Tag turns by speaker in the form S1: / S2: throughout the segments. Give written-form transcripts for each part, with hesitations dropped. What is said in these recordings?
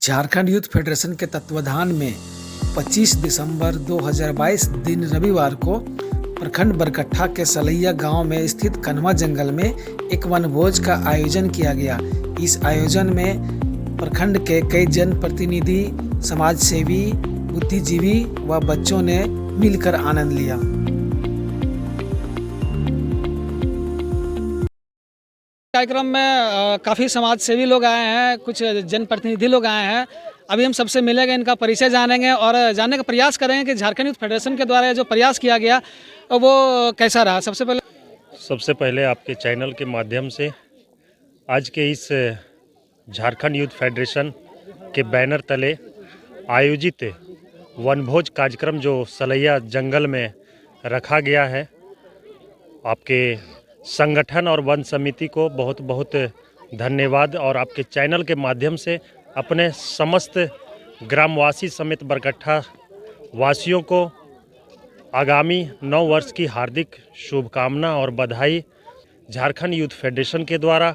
S1: Jharkhand youth federation के तत्वाधान में 25 दिसंबर 2022 दिन रविवार को प्रखंड बरकट्ठा के सलैया गांव में स्थित कन्वा जंगल में एक वनभोज का आयोजन किया गया। इस आयोजन में प्रखंड के कई जनप्रतिनिधि, समाजसेवी, बुद्धिजीवी व बच्चों ने मिलकर आनंद लिया। कार्यक्रम में काफ़ी समाजसेवी लोग आए हैं, कुछ जनप्रतिनिधि लोग आए हैं। अभी हम सबसे मिलेंगे, इनका परिचय जानेंगे और जानने का प्रयास करेंगे कि झारखंड यूथ फेडरेशन के द्वारा जो प्रयास किया गया वो कैसा रहा। सबसे पहले
S2: आपके चैनल के माध्यम से आज के इस झारखंड यूथ फेडरेशन के बैनर तले आयोजित वनभोज कार्यक्रम जो सलैया जंगल में रखा गया है, आपके संगठन और वन समिति को बहुत बहुत धन्यवाद। और आपके चैनल के माध्यम से अपने समस्त ग्रामवासी समेत बरकट्ठा वासियों को आगामी 9 वर्ष की हार्दिक शुभकामना और बधाई। झारखंड यूथ फेडरेशन के द्वारा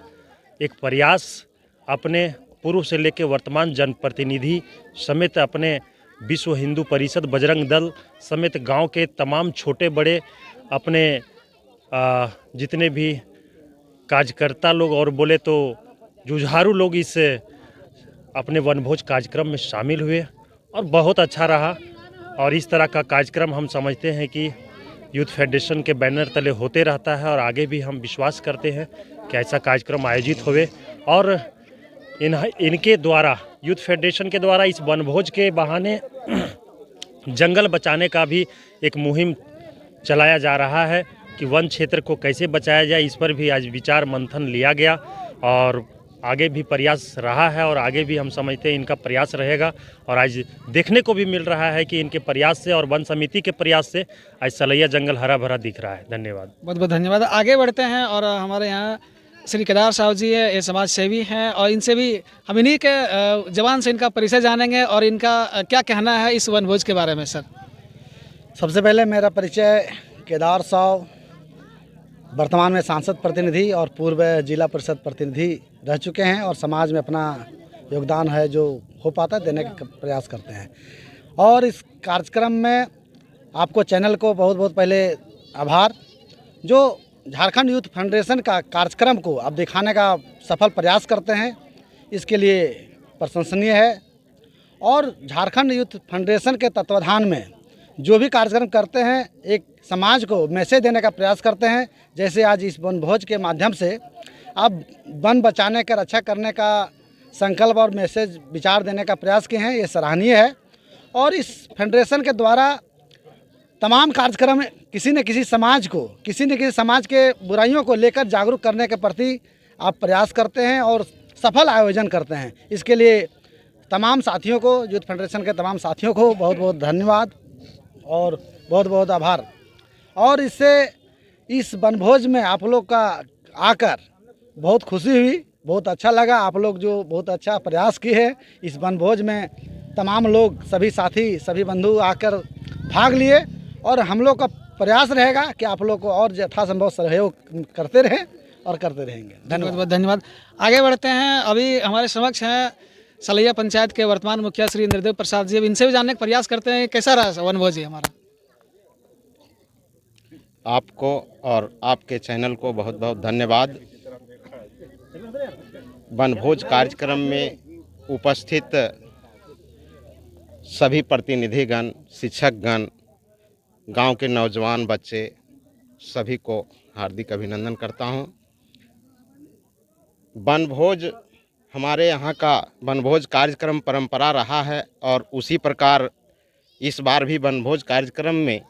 S2: एक प्रयास अपने पूर्व से लेकर वर्तमान जनप्रतिनिधि समेत अपने विश्व हिंदू परिषद, बजरंग दल समेत गांव के तमाम छोटे बड़े अपने जितने भी कार्यकर्ता लोग और बोले तो जुझारू लोग इस अपने वनभोज कार्यक्रम में शामिल हुए और बहुत अच्छा रहा। और इस तरह का कार्यक्रम हम समझते हैं कि यूथ फेडरेशन के बैनर तले होते रहता है और आगे भी हम विश्वास करते हैं कि ऐसा कार्यक्रम आयोजित होवे। और इनके द्वारा, यूथ फेडरेशन के द्वारा इस वनभोज के बहाने जंगल बचाने का भी एक मुहिम चलाया जा रहा है कि वन क्षेत्र को कैसे बचाया जाए। इस पर भी आज विचार मंथन लिया गया और आगे भी प्रयास रहा है और आगे भी हम समझते हैं इनका प्रयास रहेगा। और आज देखने को भी मिल रहा है कि इनके प्रयास से और वन समिति के प्रयास से आज सलैया जंगल हरा भरा दिख रहा है। धन्यवाद,
S1: बहुत बहुत धन्यवाद। आगे बढ़ते हैं और हमारे यहाँ श्री केदार साहब जी है, ये समाज सेवी हैं और इनसे भी हम इन्हीं के जवान से इनका परिचय जानेंगे और इनका क्या कहना है इस वनभोज के बारे में। सर,
S3: सबसे पहले मेरा परिचय केदार साहब, वर्तमान में सांसद प्रतिनिधि और पूर्व जिला परिषद प्रतिनिधि रह चुके हैं और समाज में अपना योगदान है जो हो पाता है देने का प्रयास करते हैं। और इस कार्यक्रम में आपको चैनल को बहुत बहुत पहले आभार, जो झारखंड यूथ फेडरेशन का कार्यक्रम को आप दिखाने का सफल प्रयास करते हैं, इसके लिए प्रशंसनीय है। और झारखंड यूथ फेडरेशन के तत्वाधान में जो भी कार्यक्रम करते हैं, एक समाज को मैसेज देने का प्रयास करते हैं। जैसे आज इस वनभोज के माध्यम से आप वन बचाने का, रक्षा करने का संकल्प और मैसेज विचार देने का प्रयास किए हैं, ये सराहनीय है। और इस फेडरेशन के द्वारा तमाम कार्यक्रम किसी न किसी समाज को, किसी न किसी समाज के बुराइयों को लेकर जागरूक करने के प्रति आप प्रयास करते हैं और सफल आयोजन करते हैं। इसके लिए तमाम साथियों को, यूथ फेडरेशन के तमाम साथियों को बहुत बहुत धन्यवाद और बहुत बहुत आभार। और इससे इस वनभोज में आप लोग का आकर बहुत खुशी हुई, बहुत अच्छा लगा। आप लोग जो बहुत अच्छा प्रयास किए हैं इस वनभोज में, तमाम लोग, सभी साथी, सभी बंधु आकर भाग लिए और हम लोग का प्रयास रहेगा कि आप लोग को और यथासंभव सहयोग करते रहें और करते रहेंगे।
S1: धन्यवाद, बहुत धन्यवाद। आगे बढ़ते हैं। अभी हमारे समक्ष हैं सलैया पंचायत के वर्तमान मुखिया श्री इंद्रदेव प्रसाद जी। अब इनसे भी जानने का प्रयास करते हैं कैसा रहा वनभोज हमारा।
S4: आपको और आपके चैनल को बहुत बहुत धन्यवाद। वनभोज कार्यक्रम में उपस्थित सभी प्रतिनिधिगण, शिक्षकगण, गांव के नौजवान बच्चे, सभी को हार्दिक अभिनंदन करता हूं। वनभोज हमारे यहाँ का वनभोज कार्यक्रम परंपरा रहा है और उसी प्रकार इस बार भी वनभोज कार्यक्रम में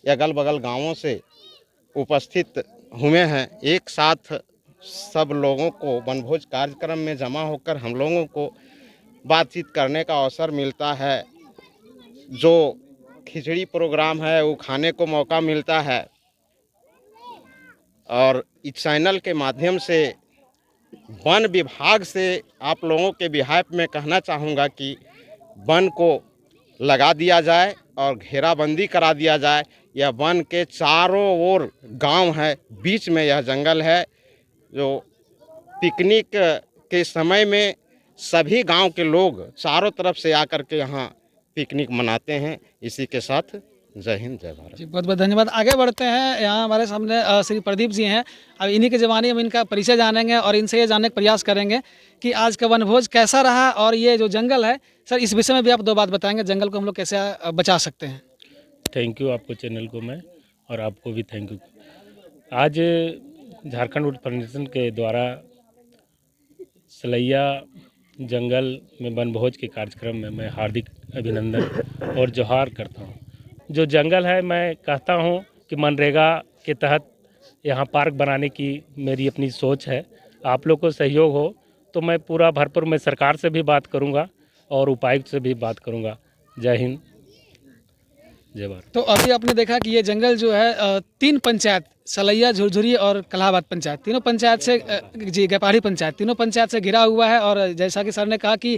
S4: अगल बगल गांवों से उपस्थित हुए हैं। एक साथ सब लोगों को वनभोज कार्यक्रम में जमा होकर हम लोगों को बातचीत करने का अवसर मिलता है। जो खिचड़ी प्रोग्राम है वो खाने को मौका मिलता है। और इस चैनल के माध्यम से वन विभाग से आप लोगों के बिहाफ में कहना चाहूँगा कि वन को लगा दिया जाए और घेराबंदी करा दिया जाए। यह वन के चारों ओर गांव है, बीच में यह जंगल है। जो पिकनिक के समय में सभी गांव के लोग चारों तरफ से आकर के यहाँ पिकनिक मनाते हैं। इसी के साथ जय हिंद जय भारत।
S1: जी बहुत बहुत धन्यवाद। आगे बढ़ते हैं, यहाँ हमारे सामने श्री प्रदीप जी हैं। अब इन्हीं के ज़माने में इनका परिचय जानेंगे और इनसे ये जानने का प्रयास करेंगे कि आज का वनभोज कैसा रहा और ये जो जंगल है सर, इस विषय में भी आप दो बात बताएंगे, जंगल को हम लोग कैसे बचा सकते हैं।
S2: थैंक यू आपको चैनल को मैं, और आपको भी थैंक यू। आज झारखंड वुड फाउंडेशन के द्वारा सलैया जंगल में वनभोज के कार्यक्रम में मैं हार्दिक अभिनंदन और जोहार करता हूँ। जो जंगल है, मैं कहता हूँ कि मनरेगा के तहत यहाँ पार्क बनाने की मेरी अपनी सोच है। आप लोग को सहयोग हो तो मैं पूरा भरपूर, मैं सरकार से भी बात करूँगा और उपायुक्त से भी बात करूँगा। जय हिंद जय भारत।
S1: तो अभी आपने देखा कि ये जंगल जो है 3 पंचायत, सलैया, झुरझुरी और कलाहाबाद पंचायत, तीनों पंचायत से जी गैपाड़ी पंचायत, तीनों पंचायत से घिरा हुआ है। और जैसा कि सर ने कहा कि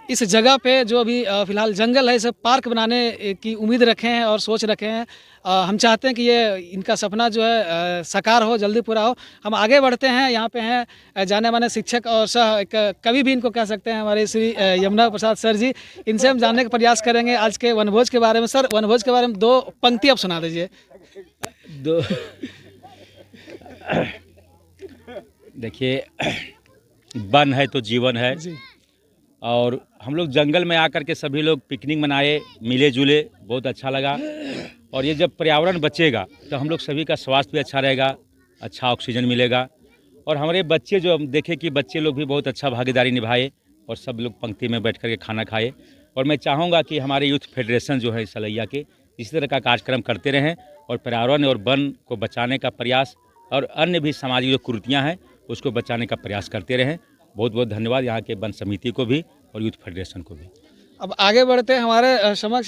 S1: इस जगह पे जो अभी फ़िलहाल जंगल है, इसे पार्क बनाने की उम्मीद रखे हैं और सोच रखे हैं। हम चाहते हैं कि ये इनका सपना जो है साकार हो, जल्दी पूरा हो। हम आगे बढ़ते हैं। यहाँ पे हैं जाने माने शिक्षक और सह एक कवि भी इनको कह सकते हैं, हमारे श्री यमुना प्रसाद सर जी। इनसे हम जानने का प्रयास करेंगे आज के वनभोज के बारे में। सर, वनभोज के बारे में 2 पंक्ति आप सुना दीजिए।
S5: दो देखिए, वन है तो जीवन है।
S1: जी
S5: और हम लोग जंगल में आकर के सभी लोग पिकनिक मनाए, मिले जुले, बहुत अच्छा लगा। और ये जब पर्यावरण बचेगा तो हम लोग सभी का स्वास्थ्य भी अच्छा रहेगा, अच्छा ऑक्सीजन मिलेगा। और हमारे बच्चे जो हम देखे कि बच्चे लोग भी बहुत अच्छा भागीदारी निभाए और सब लोग पंक्ति में बैठ कर के खाना खाए। और मैं चाहूँगा कि हमारे यूथ फेडरेशन जो है सलैया के, इसी तरह का कार्यक्रम करते रहें और पर्यावरण और वन को बचाने का प्रयास और अन्य भी सामाजिक जो कुरीतियाँ हैं उसको बचाने का प्रयास करते रहें। बहुत बहुत धन्यवाद यहाँ के वन समिति को भी और यूथ फेडरेशन को भी।
S1: अब आगे बढ़ते हैं। हमारे समक्ष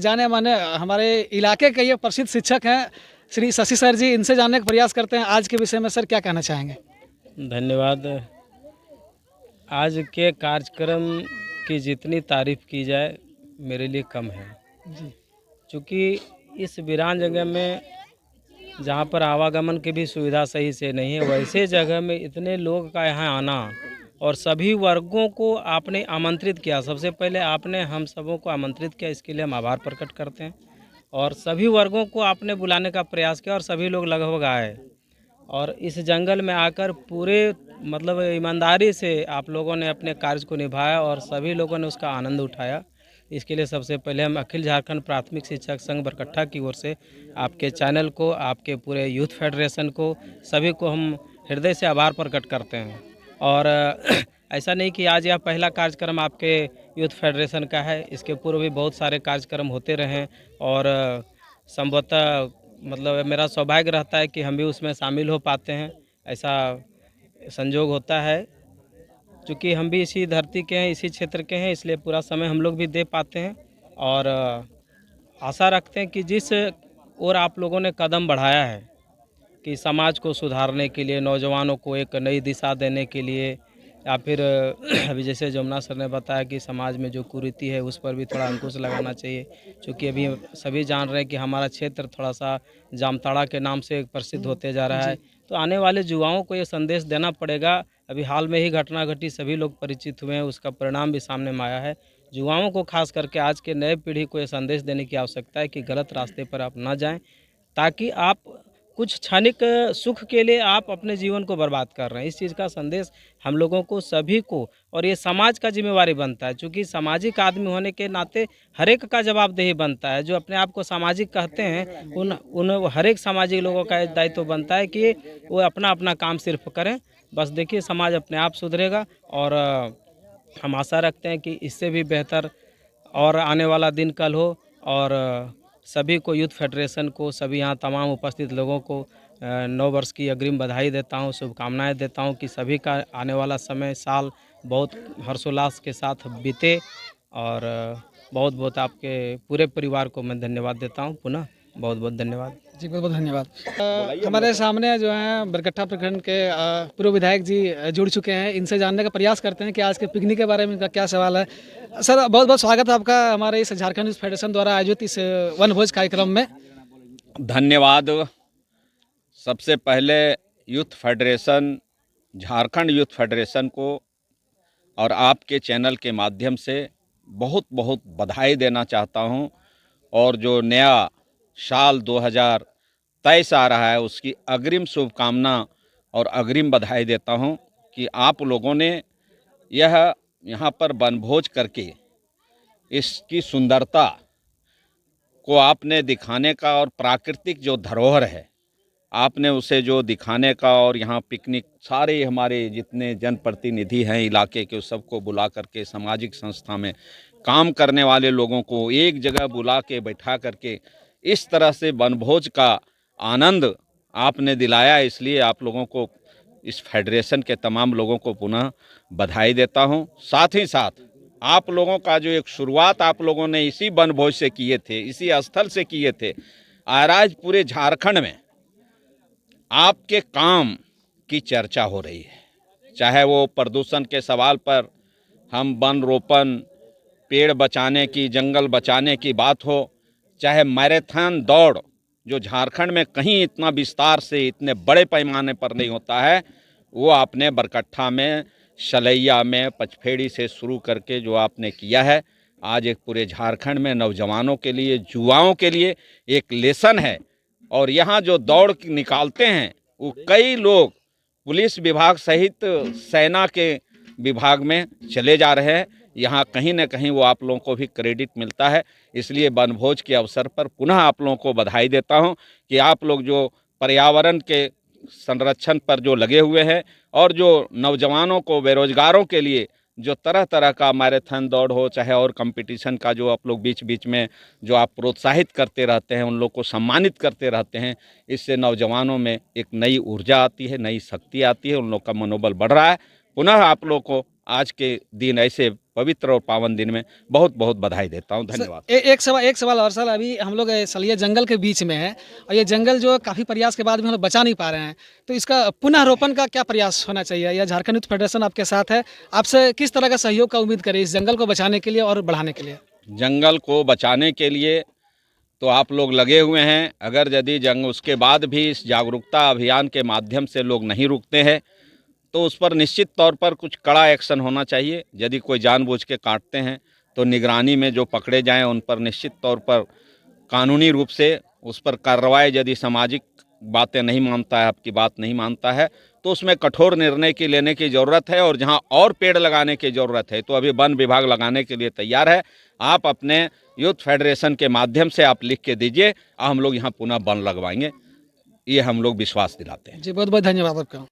S1: जाने माने हमारे इलाके के ये प्रसिद्ध शिक्षक हैं श्री शशि सर जी, इनसे जानने का प्रयास करते हैं आज के विषय में। सर, क्या कहना चाहेंगे?
S6: धन्यवाद। आज के कार्यक्रम की जितनी तारीफ की जाए मेरे लिए कम है
S1: जी।
S6: क्योंकि इस वीरान जगह में जहाँ पर आवागमन की भी सुविधा सही से नहीं है, वैसे जगह में इतने लोग का यहाँ आना और सभी वर्गों को आपने आमंत्रित किया। सबसे पहले आपने हम सबों को आमंत्रित किया, इसके लिए हम आभार प्रकट करते हैं। और सभी वर्गों को आपने बुलाने का प्रयास किया और सभी लोग लगभग आए और इस जंगल में आकर पूरे मतलब ईमानदारी से आप लोगों ने अपने कार्य को निभाया और सभी लोगों ने उसका आनंद उठाया। इसके लिए सबसे पहले हम अखिल झारखंड प्राथमिक शिक्षक संघ बरकट्ठा की ओर से आपके चैनल को, आपके पूरे यूथ फेडरेशन को, सभी को हम हृदय से आभार प्रकट करते हैं। और ऐसा नहीं कि आज यह पहला कार्यक्रम आपके यूथ फेडरेशन का है, इसके पूर्व भी बहुत सारे कार्यक्रम होते रहे और संभवतः मतलब मेरा सौभाग्य रहता है कि हम भी उसमें शामिल हो पाते हैं। ऐसा संजोग होता है क्योंकि हम भी इसी धरती के हैं, इसी क्षेत्र के हैं, इसलिए पूरा समय हम लोग भी दे पाते हैं। और आशा रखते हैं कि जिस ओर आप लोगों ने कदम बढ़ाया है कि समाज को सुधारने के लिए, नौजवानों को एक नई दिशा देने के लिए, या फिर अभी जैसे जमुना सर ने बताया कि समाज में जो कुरीति है उस पर भी थोड़ा अंकुश लगाना चाहिए। क्योंकि अभी सभी जान रहे हैं कि हमारा क्षेत्र थोड़ा सा जामताड़ा के नाम से प्रसिद्ध होते जा रहा है, तो आने वाले युवाओं को ये संदेश देना पड़ेगा। अभी हाल में ही घटना घटी, सभी लोग परिचित हुए हैं, उसका परिणाम भी सामने में आया है। युवाओं को खास करके आज के नए पीढ़ी को ये संदेश देने की आवश्यकता है कि गलत रास्ते पर आप ना जाएं, ताकि आप कुछ क्षणिक सुख के लिए आप अपने जीवन को बर्बाद कर रहे हैं। इस चीज़ का संदेश हम लोगों को, सभी को, और ये समाज का जिम्मेवारी बनता है। क्योंकि सामाजिक आदमी होने के नाते हर एक का जवाबदेही बनता है। जो अपने आप को सामाजिक कहते हैं उन हर एक सामाजिक लोगों का दायित्व बनता है कि वो अपना अपना काम सिर्फ करें। बस देखिए, समाज अपने आप सुधरेगा और हम आशा रखते हैं कि इससे भी बेहतर और आने वाला दिन कल हो। और सभी को, यूथ फेडरेशन को, सभी यहाँ तमाम उपस्थित लोगों को नव वर्ष की अग्रिम बधाई देता हूँ, शुभकामनाएं देता हूँ कि सभी का आने वाला समय, साल बहुत हर्षोल्लास के साथ बीते। और बहुत बहुत आपके पूरे परिवार को मैं धन्यवाद देता हूँ। पुनः बहुत बहुत धन्यवाद
S1: जी, बहुत बहुत धन्यवाद। हमारे सामने जो हैं बरकट्ठा प्रखंड के पूर्व विधायक जी जुड़ चुके हैं। इनसे जानने का प्रयास करते हैं कि आज के पिकनिक के बारे में इनका क्या सवाल है। सर, बहुत बहुत स्वागत है आपका हमारे इस झारखंड यूथ फेडरेशन द्वारा आयोजित इस वनभोज कार्यक्रम में।
S7: धन्यवाद। सबसे पहले youth federation, Jharkhand youth federation को और आपके चैनल के माध्यम से बहुत बहुत बधाई देना चाहता हूं। और जो नया साल 2023 आ रहा है उसकी अग्रिम शुभकामना और अग्रिम बधाई देता हूं कि आप लोगों ने यहाँ पर वनभोज करके इसकी सुंदरता को आपने दिखाने का और प्राकृतिक जो धरोहर है आपने उसे जो दिखाने का, और यहाँ पिकनिक सारे हमारे जितने जनप्रतिनिधि हैं इलाके के उस सबको बुला करके सामाजिक संस्था में काम करने वाले लोगों को एक जगह बुला के बैठा करके इस तरह से वनभोज का आनंद आपने दिलाया। इसलिए आप लोगों को, इस फेडरेशन के तमाम लोगों को पुनः बधाई देता हूं। साथ ही साथ आप लोगों का जो एक शुरुआत आप लोगों ने इसी वनभोज से किए थे, इसी स्थल से किए थे, आज पूरे झारखंड में आपके काम की चर्चा हो रही है। चाहे वो प्रदूषण के सवाल पर हम वन रोपण, पेड़ बचाने की, जंगल बचाने की बात हो, चाहे मैराथन दौड़ जो झारखंड में कहीं इतना विस्तार से इतने बड़े पैमाने पर नहीं होता है, वो आपने बरकट्ठा में, सलैया में, पचफेड़ी से शुरू करके जो आपने किया है, आज एक पूरे झारखंड में नौजवानों के लिए, युवाओं के लिए एक लेसन है। और यहाँ जो दौड़ निकालते हैं वो कई लोग पुलिस विभाग सहित सेना के विभाग में चले जा रहे हैं। यहाँ कहीं न कहीं वो आप लोगों को भी क्रेडिट मिलता है। इसलिए वनभोज के अवसर पर पुनः आप लोगों को बधाई देता हूँ कि आप लोग जो पर्यावरण के संरक्षण पर जो लगे हुए हैं और जो नौजवानों को, बेरोजगारों के लिए जो तरह तरह का मैराथन दौड़ हो, चाहे और कंपटीशन का जो आप लोग बीच बीच में जो आप प्रोत्साहित करते रहते हैं, उन लोग को सम्मानित करते रहते हैं, इससे नौजवानों में एक नई ऊर्जा आती है, नई शक्ति आती है, उन लोग का मनोबल बढ़ रहा है। पुनः आप लोग को आज के दिन, ऐसे पवित्र और पावन दिन में बहुत बहुत बधाई देता हूं। धन्यवाद।
S1: एक सवाल और सर, अभी हम लोग सलिया जंगल के बीच में है और ये जंगल जो काफ़ी प्रयास के बाद भी हम लोग बचा नहीं पा रहे हैं, तो इसका पुनः रोपण का क्या प्रयास होना चाहिए? या झारखंड यूथ फेडरेशन आपके साथ है, आपसे किस तरह का सहयोग का उम्मीद करें इस जंगल को बचाने के लिए और बढ़ाने के लिए?
S7: जंगल को बचाने के लिए तो आप लोग लगे हुए हैं। अगर यदि उसके बाद भी इस जागरूकता अभियान के माध्यम से लोग नहीं रुकते हैं तो उस पर निश्चित तौर पर कुछ कड़ा एक्शन होना चाहिए। यदि कोई जानबूझ के काटते हैं तो निगरानी में जो पकड़े जाएं उन पर निश्चित तौर पर कानूनी रूप से उस पर कार्रवाई, यदि सामाजिक बातें नहीं मानता है, आपकी बात नहीं मानता है, तो उसमें कठोर निर्णय की लेने की ज़रूरत है। और जहां और पेड़ लगाने की ज़रूरत है तो अभी वन विभाग लगाने के लिए तैयार है। आप अपने यूथ फेडरेशन के माध्यम से आप लिख के दीजिए, हम लोग यहाँ पुनः वन लगवाएंगे, ये हम लोग विश्वास दिलाते हैं।
S1: जी, बहुत बहुत धन्यवाद आपका।